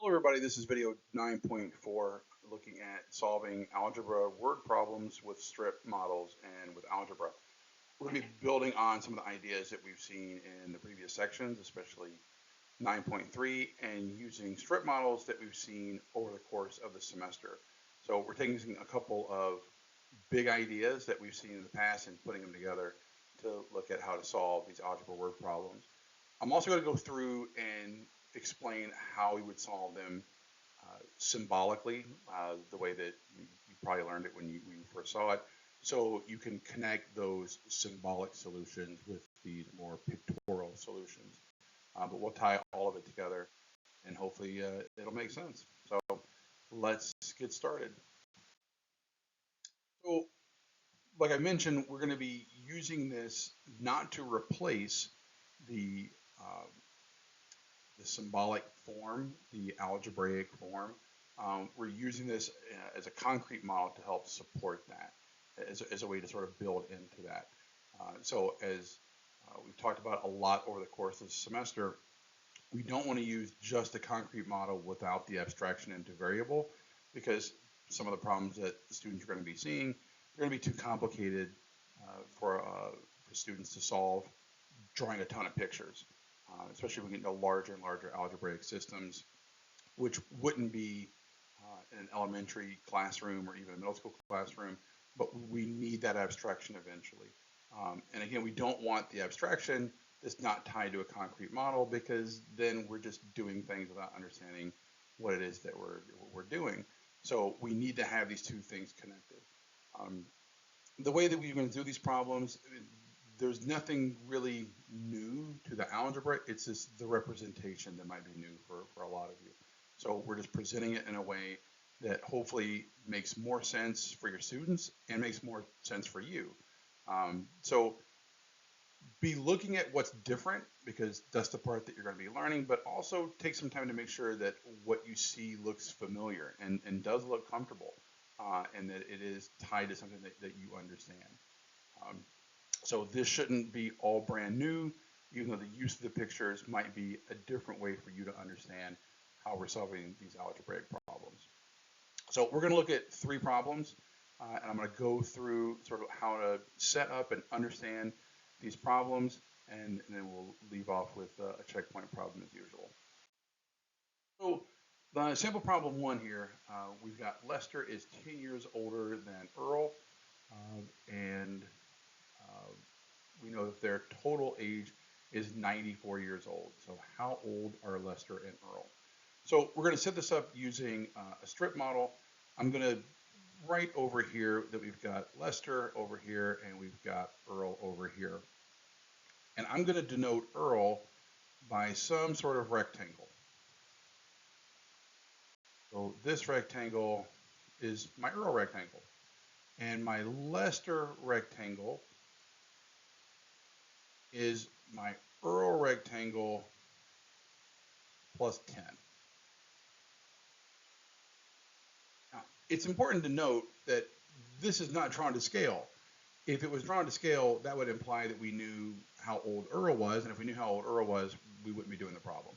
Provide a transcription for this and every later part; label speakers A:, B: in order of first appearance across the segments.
A: Hello everybody, this is video 9.4 looking at solving algebra word problems with strip models and with algebra. We're going to be building on some of the ideas that we've seen in the previous sections, especially 9.3, and using strip models that we've seen over the course of the semester. So we're taking a couple of big ideas that we've seen in the past and putting them together to look at how to solve these algebra word problems. I'm also going to go through and explain how we would solve them symbolically, the way that you probably learned it when you first saw it. So you can connect those symbolic solutions with these more pictorial solutions. But we'll tie all of it together and hopefully it'll make sense. So let's get started. So like I mentioned, we're going to be using this not to replace the uh, the symbolic form, the algebraic form. We're using this as a concrete model to help support that, as a way to sort of build into that. So as we've talked about a lot over the course of the semester, we don't want to use just a concrete model without the abstraction into variable, because some of the problems that students are going to be seeing, they're going to be too complicated for students to solve drawing a ton of pictures, especially when we get into larger and larger algebraic systems, which wouldn't be in an elementary classroom or even a middle school classroom, but we need that abstraction eventually. And again, we don't want the abstraction that's not tied to a concrete model, because then we're just doing things without understanding what it is that we're doing. So we need to have these two things connected. Um, the way that we're going to do these problems, there's nothing really new to the algebra. It's just the representation that might be new for a lot of you. So we're just presenting it in a way that hopefully makes more sense for your students and makes more sense for you. So be looking at what's different, because that's the part that you're going to be learning, but also take some time to make sure that what you see looks familiar and does look comfortable, and that it is tied to something that you understand. Um, so this shouldn't be all brand new, even though the use of the pictures might be a different way for you to understand how we're solving these algebraic problems. So we're going to look at three problems, and I'm going to go through sort of how to set up and understand these problems, and then we'll leave off with a checkpoint problem as usual. So the sample problem one here, we've got Lester is 10 years older than Earl, and uh, we know that their total age is 94 years old. So how old are Lester and Earl? So we're going to set this up using a strip model. I'm going to write over here that we've got Lester over here and we've got Earl over here. And I'm going to denote Earl by some sort of rectangle. So this rectangle is my Earl rectangle. And my Lester rectangle is my Earl rectangle plus 10. Now, it's important to note that this is not drawn to scale. If it was drawn to scale, that would imply that we knew how old Earl was, and if we knew how old Earl was, we wouldn't be doing the problem.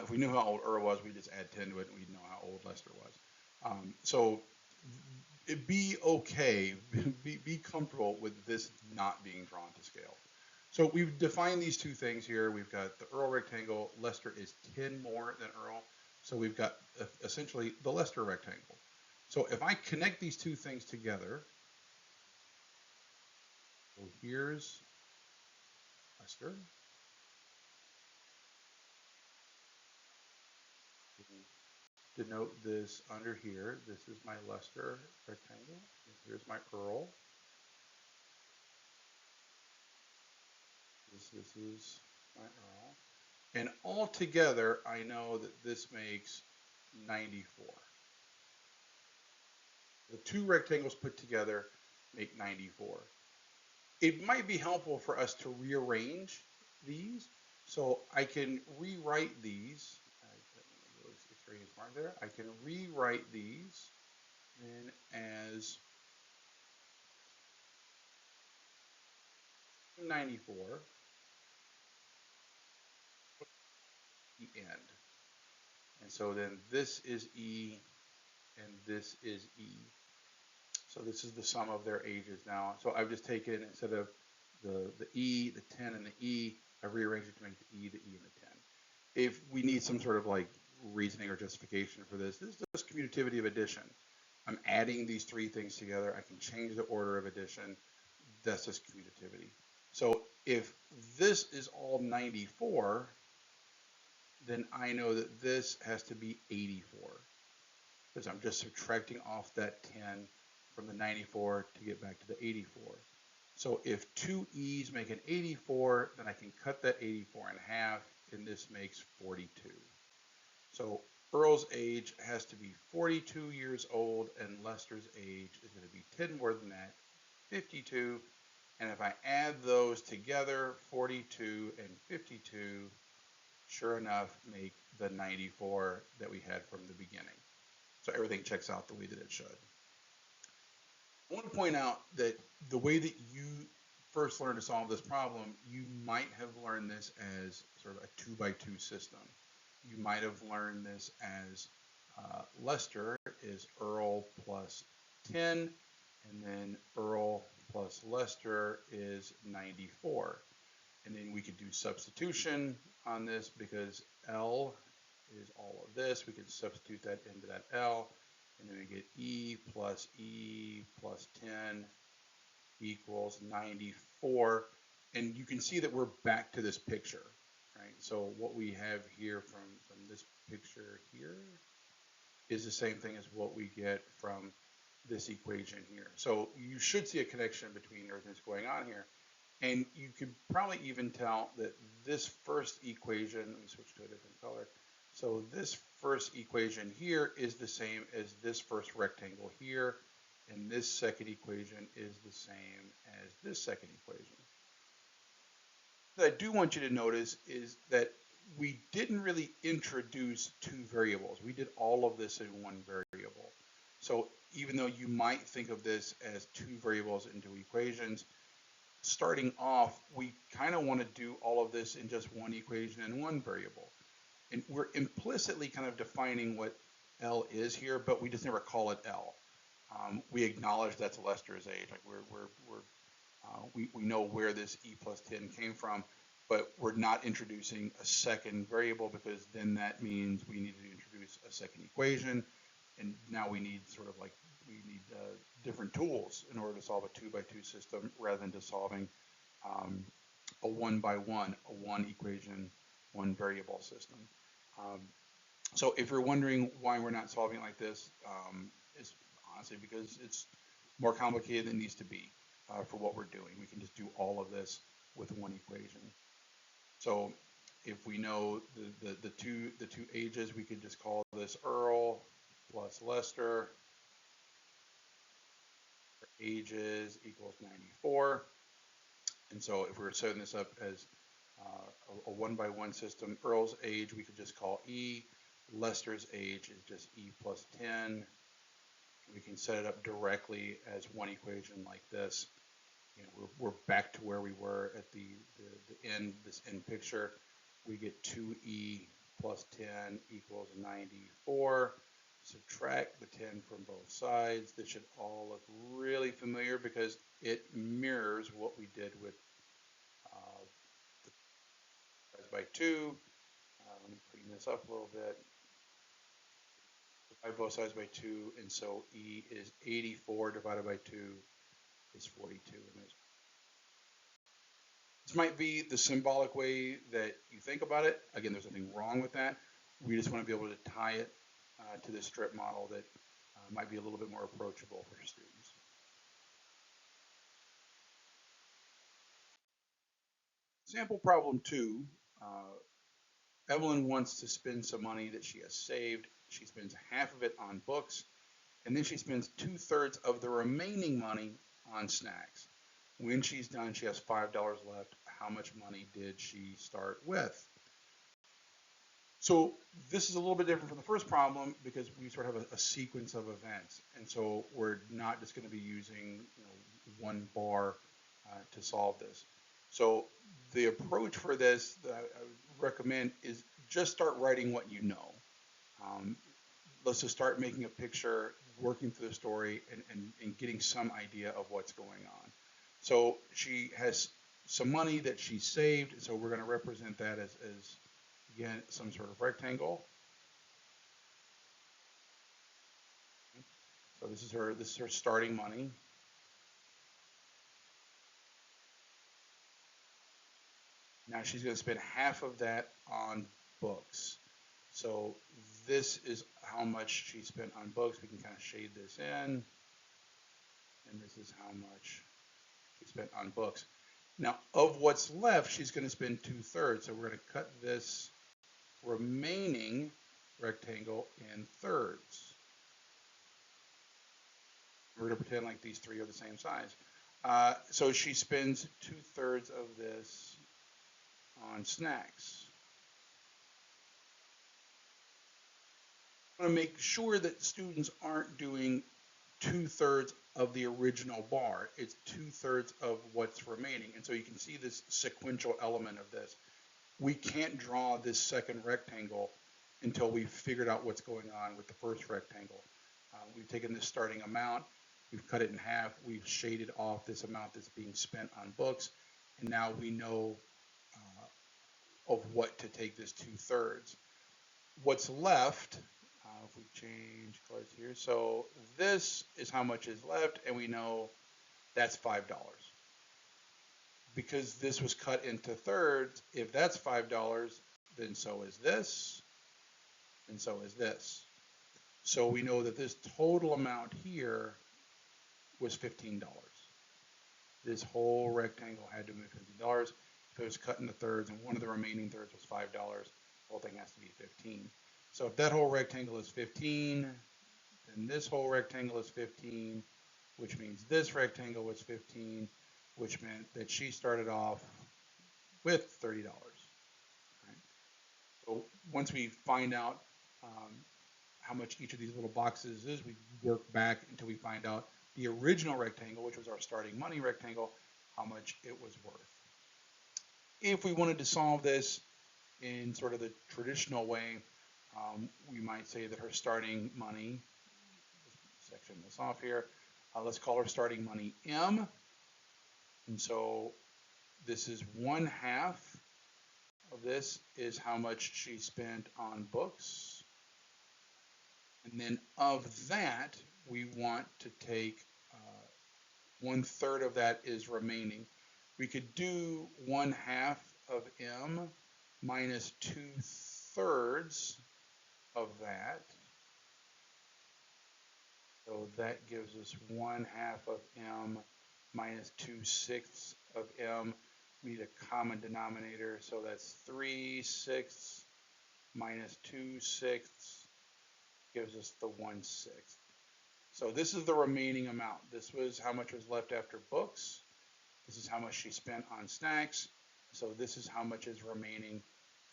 A: If we knew how old Earl was, we'd just add 10 to it, and we'd know how old Lester was. So it'd be okay, be comfortable with this not being drawn to scale. So we've defined these two things here. We've got the Earl rectangle. Lester is 10 more than Earl. So we've got essentially the Lester rectangle. So if I connect these two things together, so here's Lester. Denote this under here. This is my Lester rectangle. And here's my Earl. This is my Earl. And all together, I know that this makes 94. The two rectangles put together make 94. It might be helpful for us to rearrange these. So I can rewrite these. There. I can rewrite these in as 94, the end. And so then this is E and this is E. So this is the sum of their ages now. So I've just taken, instead of the E, the 10, and the E, I've rearranged it to make the E, and the 10. If we need some sort of like reasoning or justification for this is just commutativity of addition. I'm adding these three things together. I can change the order of addition. That's just commutativity. So if this is all 94, then I know that this has to be 84, because I'm just subtracting off that 10 from the 94 to get back to the 84. So if two E's make an 84, then I can cut that 84 in half, and this makes 42. So Earl's age has to be 42 years old, and Lester's age is going to be 10 more than that, 52. And if I add those together, 42 and 52, sure enough, make the 94 that we had from the beginning. So everything checks out the way that it should. I want to point out that the way that you first learned to solve this problem, you might have learned this as sort of a 2x2 system. You might have learned this as Lester is Earl plus 10, and then Earl plus Lester is 94. And then we could do substitution on this because L is all of this. We could substitute that into that L, and then we get E plus 10 equals 94. And you can see that we're back to this picture, right? So what we have here from this picture here is the same thing as what we get from this equation here. So you should see a connection between everything that's going on here. And you could probably even tell that this first equation, let me switch to a different color. So this first equation here is the same as this first rectangle here, and this second equation is the same as this second equation. What I do want you to notice is that we didn't really introduce two variables. We did all of this in one variable. So even though you might think of this as two variables into equations, starting off, we kind of want to do all of this in just one equation and one variable. And we're implicitly kind of defining what L is here, but we just never call it L. We acknowledge that's Lester's age. Like we know where this E plus 10 came from, but we're not introducing a second variable because then that means we need to introduce a second equation. And now we need sort of like, we need different tools in order to solve a 2x2 system rather than just solving a 1x1, a one equation, one variable system. So if you're wondering why we're not solving it like this, it's honestly because it's more complicated than it needs to be for what we're doing. We can just do all of this with one equation. So if we know the two ages, we could just call this Earl plus Lester. Ages equals 94. And so if we were setting this up as a 1x1 system, Earl's age we could just call E. Lester's age is just E plus 10. We can set it up directly as one equation like this. You know, we're back to where we were at the end, this end picture. We get 2E plus 10 equals 94. Subtract the 10 from both sides. This should all look really familiar because it mirrors what we did with divides by 2. Let me clean this up a little bit. Divide both sides by 2, and so E is 84 divided by 2 is 42. This might be the symbolic way that you think about it. Again, there's nothing wrong with that. We just want to be able to tie it to this strip model that might be a little bit more approachable for students. Sample problem 2. Evelyn wants to spend some money that she has saved. She spends half of it on books, and then she spends 2/3 of the remaining money on snacks. When she's done, she has $5 left. How much money did she start with? So this is a little bit different from the first problem because we sort of have a sequence of events. And so we're not just going to be using one bar to solve this. So the approach for this that I would recommend is just start writing what you know. let's just start making a picture, working through the story, and getting some idea of what's going on. So she has some money that she saved, so we're going to represent that as again, some sort of rectangle. So this is her starting money. Now she's going to spend half of that on books. So this is how much she spent on books. We can kind of shade this in. And this is how much she spent on books. Now, of what's left, she's going to spend 2/3. So we're going to cut this remaining rectangle in thirds. We're going to pretend like these three are the same size. So she spends 2/3 of this on snacks. I want to make sure that students aren't doing 2/3 of the original bar. It's 2/3 of what's remaining. And so you can see this sequential element of this. We can't draw this second rectangle until we've figured out what's going on with the first rectangle. We've taken this starting amount, we've cut it in half, we've shaded off this amount that's being spent on books, and now we know of what to take this 2/3. What's left, if we change colors here, so this is how much is left, and we know that's $5. Because this was cut into thirds, if that's $5, then so is this, and so is this. So we know that this total amount here was $15. This whole rectangle had to be $15. If it was cut into thirds and one of the remaining thirds was $5, the whole thing has to be 15. So if that whole rectangle is 15, then this whole rectangle is 15, which means this rectangle was 15, which meant that she started off with $30. Right? So once we find out how much each of these little boxes is, we work back until we find out the original rectangle, which was our starting money rectangle, how much it was worth. If we wanted to solve this in sort of the traditional way, we might say that her starting money, section this off here, let's call her starting money M. And so this is 1/2 of this is how much she spent on books. And then of that, we want to take 1/3 of that is remaining. We could do 1/2 of M minus 2/3 of that. So that gives us 1/2 of M minus 2/6 of M. We need a common denominator, so that's 3/6 minus 2/6 gives us the 1/6. So this is the remaining amount. This was how much was left after books. This is how much she spent on snacks. So this is how much is remaining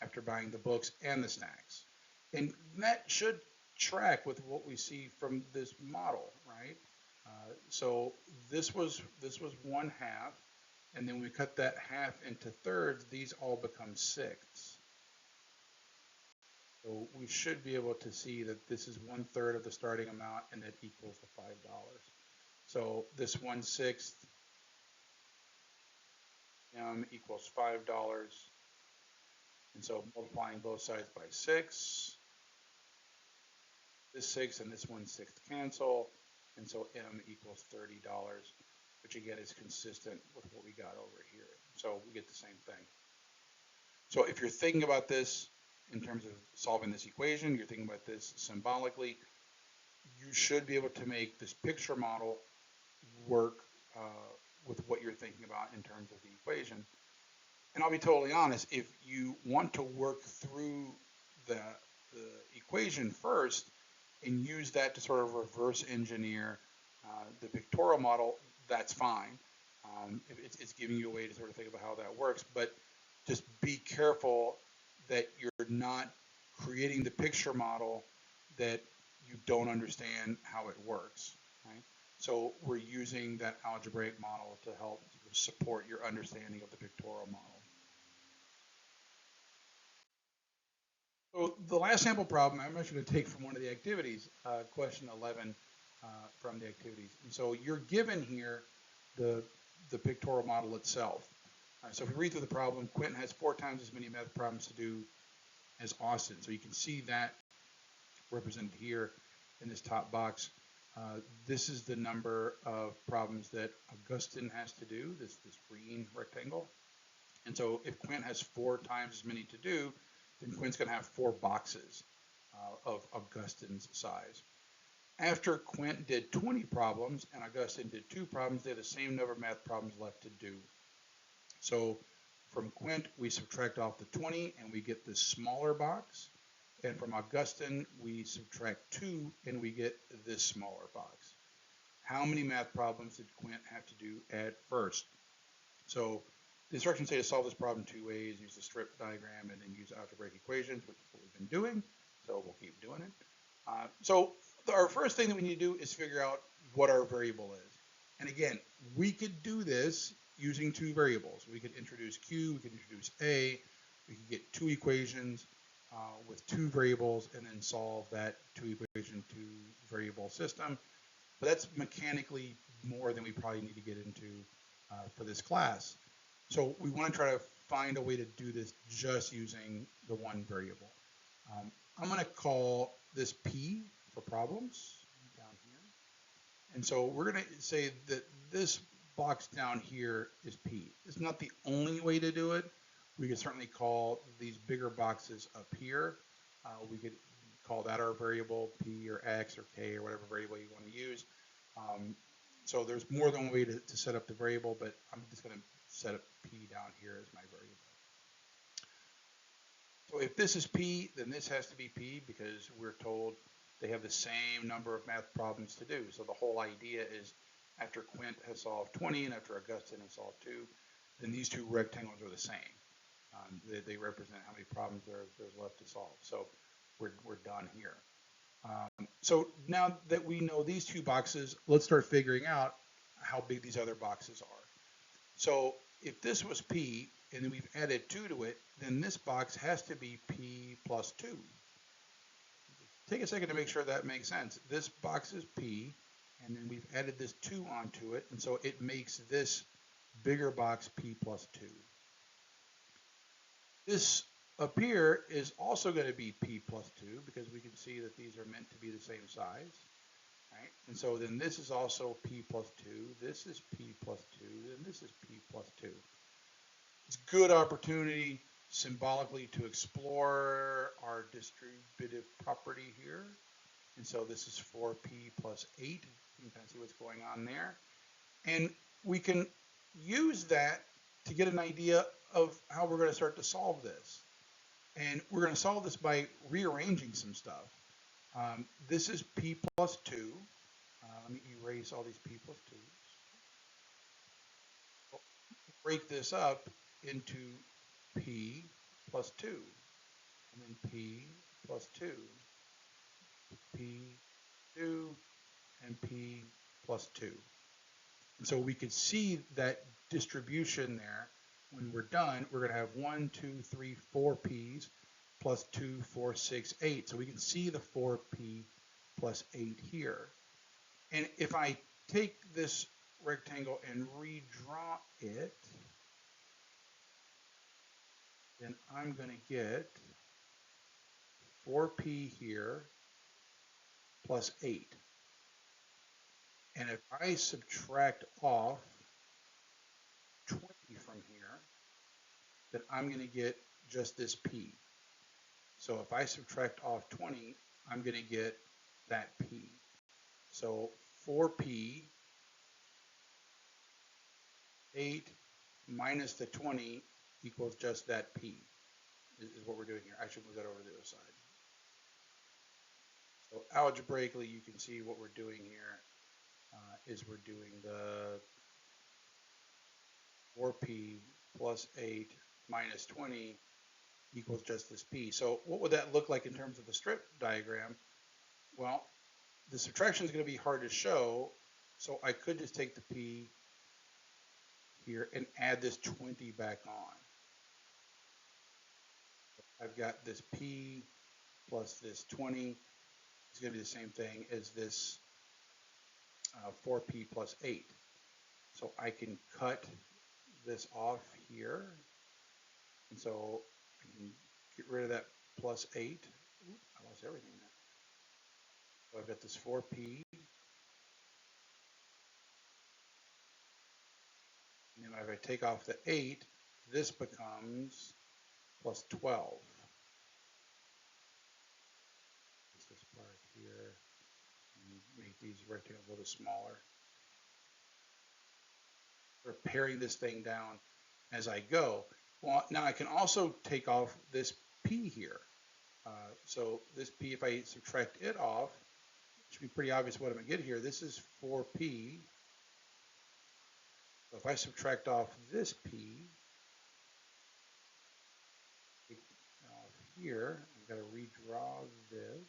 A: after buying the books and the snacks. And that should track with what we see from this model, right? So this was 1/2, and then we cut that half into thirds. These all become sixths. So we should be able to see that this is 1/3 of the starting amount, and that equals the $5. So this 1/6 M equals $5. And so multiplying both sides by 6, this 6 and this 1/6 cancel, and so M equals $30, which again is consistent with what we got over here. So we get the same thing. So if you're thinking about this in terms of solving this equation, you're thinking about this symbolically, you should be able to make this picture model work with what you're thinking about in terms of the equation. And I'll be totally honest, if you want to work through the equation first and use that to sort of reverse engineer the pictorial model, that's fine. It's giving you a way to sort of think about how that works, but just be careful that you're not creating the picture model that you don't understand how it works, right? So we're using that algebraic model to help support your understanding of the pictorial model. So the last sample problem I'm actually going to take from one of the activities, question 11 from the activities. And so you're given here the, the pictorial model itself. So if we read through the problem, Quentin has 4 times as many math problems to do as Austin. So you can see that represented here in this top box. This is the number of problems that Augustine has to do, this green rectangle. And so if Quint has 4 times as many to do, then Quint's going to have 4 boxes of Augustine's size. After Quint did 20 problems and Augustine did 2 problems, they had the same number of math problems left to do. So from Quint, we subtract off the 20 and we get this smaller box. And from Augustine, we subtract 2 and we get this smaller box. How many math problems did Quint have to do at first? So the instructions say to solve this problem 2 ways: use the strip diagram and then use algebraic equations, which is what we've been doing. So we'll keep doing it. So our first thing that we need to do is figure out what our variable is. And again, we could do this using 2 variables. We could introduce Q, we could introduce A, we could get 2 equations with 2 variables and then solve that 2 equation, 2 variable system. But that's mechanically more than we probably need to get into for this class. So we want to try to find a way to do this just using the 1 variable. I'm going to call this P for problems down here. And so we're going to say that this box down here is P. It's not the only way to do it. We could certainly call these bigger boxes up here. We could call that our variable, P or X or K or whatever variable you want to use. So there's more than one way to set up the variable, but I'm just going to set up P down here as my variable. So if this is P, then this has to be P because we're told they have the same number of math problems to do. So the whole idea is after Quint has solved 20 and after Augustine has solved 2, then these 2 rectangles are the same. They represent how many problems there's left to solve. So we're done here. So now that we know these 2 boxes, let's start figuring out how big these other boxes are. So if this was P and then we've added 2 to it, then this box has to be P plus 2. Take a second to make sure that makes sense. This box is P and then we've added this 2 onto it, and so it makes this bigger box P plus 2. This up here is also going to be P plus 2 because we can see that these are meant to be the same size. Right? And so then this is also P plus 2, this is P plus 2, and this is P plus 2. It's a good opportunity symbolically to explore our distributive property here. And so this is 4P plus 8. You can kind of see what's going on there. And we can use that to get an idea of how we're going to start to solve this. And we're going to solve this by rearranging some stuff. This is P plus 2. Let me erase all these P plus 2s. Break this up into P plus 2. And then P plus 2. P, 2, and P plus 2. And so we could see that distribution there. When we're done, we're going to have 1, 2, 3, 4 P's plus 2, 4, 6, 8. So we can see the 4P plus 8 here. And if I take this rectangle and redraw it, then I'm going to get 4P here plus 8. And if I subtract off 20 from here, then I'm going to get just this P. So if I subtract off 20, I'm going to get that P. So 4P, 8 minus the 20 equals just that P, is what we're doing here. I should move that over to the other side. So algebraically, you can see what we're doing here is we're doing the 4P plus 8 minus 20 equals just this P. So what would that look like in terms of the strip diagram? Well, the subtraction is going to be hard to show, so I could just take the P here and add this 20 back on. I've got this P plus this 20 is going to be the same thing as this 4p plus 8. So I can cut this off here. And so I can get rid of that plus 8. Ooh, I lost everything there. So I've got this 4p. And then if I take off the 8, this becomes plus 12. This part here, and make these rectangles a little bit smaller. We're paring this thing down as I go. Well, now I can also take off this p here. So this p, if I subtract it off, it should be pretty obvious what I'm going to get here. This is 4p. So if I subtract off this p, off here, I've got to redraw this.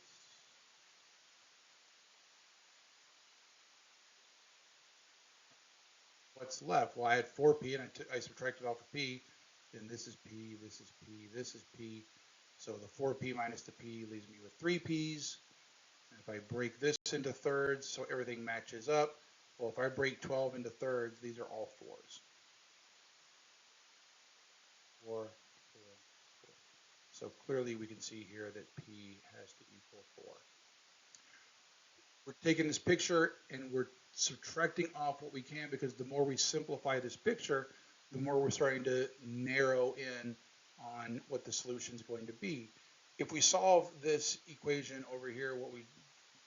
A: What's left? Well, I had 4p and I subtracted off a p. Then this is p, this is p, this is p. So the 4p minus the p leaves me with 3 p's. And if I break this into thirds so everything matches up, well, if I break 12 into thirds, these are all 4s. 4, 4, 4. So clearly we can see here that p has to equal 4. We're taking this picture and we're subtracting off what we can, because the more we simplify this picture, the more we're starting to narrow in on what the solution is going to be. If we solve this equation over here, what we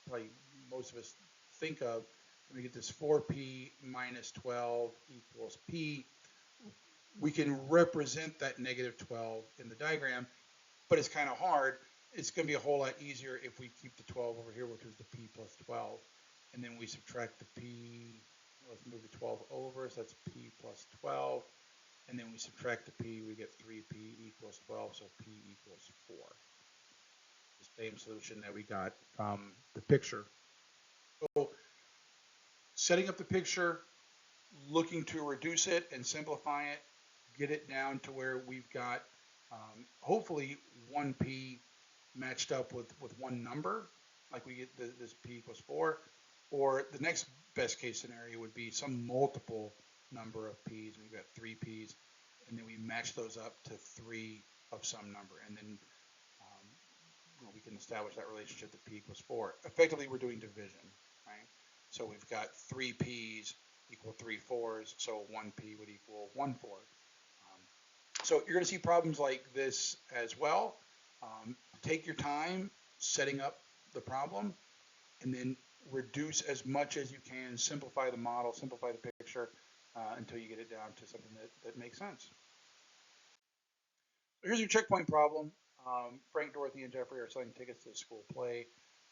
A: probably most of us think of, we get this 4p minus 12 equals p. We can represent that negative 12 in the diagram, but it's kind of hard. It's going to be a whole lot easier if we keep the 12 over here, which is the p plus 12. And then we subtract the p. Let's move the 12 over, so that's p plus 12. And then we subtract the p, we get 3p equals 12, so p equals 4. The same solution that we got from the picture. So setting up the picture, looking to reduce it and simplify it, get it down to where we've got hopefully 1p matched up with one number, like we get this p equals 4, or the next best case scenario would be some multiple number of p's. We've got 3 p's, and then we match those up to 3 of some number, and then we can establish that relationship that p equals 4. Effectively, we're doing division, right? So we've got 3 p's equal 3 4s, so 1p would equal 1 4. So you're going to see problems like this as well. Take your time setting up the problem, and then reduce as much as you can, simplify the model, simplify the picture, until you get it down to something that makes sense. So here's your checkpoint problem. Frank, Dorothy, and Jeffrey are selling tickets to the school play.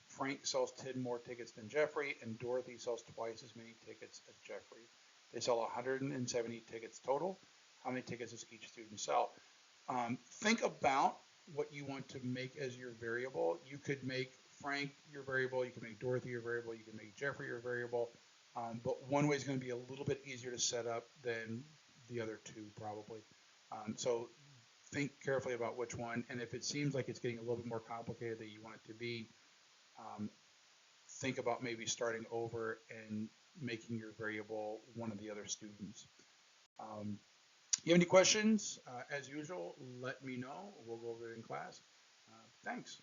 A: Frank sells 10 more tickets than Jeffrey, and Dorothy sells twice as many tickets as Jeffrey. They sell 170 tickets total. How many tickets does each student sell? Think about what you want to make as your variable. You could make Frank your variable, you can make Dorothy your variable, you can make Jeffrey your variable, but one way is going to be a little bit easier to set up than the other two probably. So think carefully about which one, and if it seems like it's getting a little bit more complicated than you want it to be, think about maybe starting over and making your variable one of the other students. You have any questions? As usual, let me know. We'll go over it in class. Thanks.